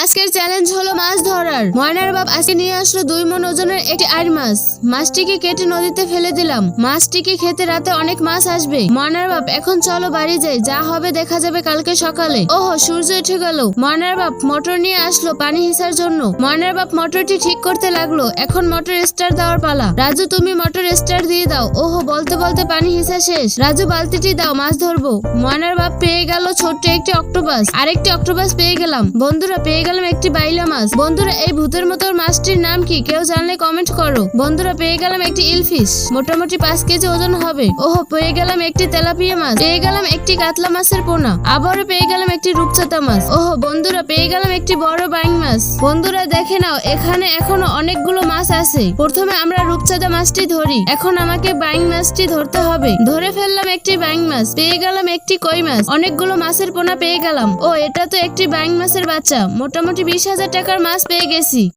আজকের চ্যালেঞ্জ হলো মাছ ধরার। ময়নার বাপ আজকে নিয়ে আসলো 2 মণ ওজনের একটি আর মাছ। মাছটিকে কেটে নদীতে ফেলে দিলাম। মাছটিকে খেতে রাতে অনেক মাছ আসবে। ময়নার বাপ এখন চলো বাড়ি যাই, যা হবে দেখা যাবে কালকে সকালে। ওহো, সূর্য উঠে গেল। ময়নার বাপ মোটর নিয়ে আসলো পানি হিসার জন্য। ময়নার বাপ মোটরটি ঠিক করতে লাগলো। এখন মোটর স্টার্ট দেওয়ার পালা। রাজু, তুমি মোটর স্টার্ট দিয়ে দাও। ওহো, বলতে বলতে পানি হিসা শেষ। রাজু, বালতিটি দাও, মাছ ধরবো। ময়নার বাপ পেয়ে গেল ছোট্ট একটি অক্টোপাস। আরেকটি অক্টোপাস পেয়ে গেলাম। বন্ধুরা, পেয়ে গেলাম একটি বাইলা মাছ। বন্ধুরা, এই ভূতের মতো মাছটির নাম কি? কেউ জানলে কমেন্ট করো। বন্ধুরা, পেয়ে গেলাম একটি ইলফিশ, মোটামুটি 5 কেজি ওজন হবে। ওহো, পেয়ে গেলাম একটি তেলাপিয়া মাছ। পেয়ে গেলাম একটি কাতলা মাছের পোনা। আবারও পেয়ে গেলাম একটি রূপচাঁদা মাছ। ওহো বন্ধুরা, পেয়ে গেলাম একটি বড় বাইং মাছ। বন্ধুরা দেখে নাও, এখানে এখনো অনেকগুলো মাছ আছে। প্রথমে আমরা রূপচাঁদা মাছটি ধরি। এখন আমাকে বাইং মাছটি ধরতে হবে। ধরে ফেললাম একটি বাইং মাছ। পেয়ে গেলাম একটি কই মাছ। অনেকগুলো মাছের পোনা পেয়ে গেলাম। ও, এটা তো একটি বাইং মাছের বাচ্চা। মোটামুটি 20,000 টাকার মাছ পেয়ে গেছি।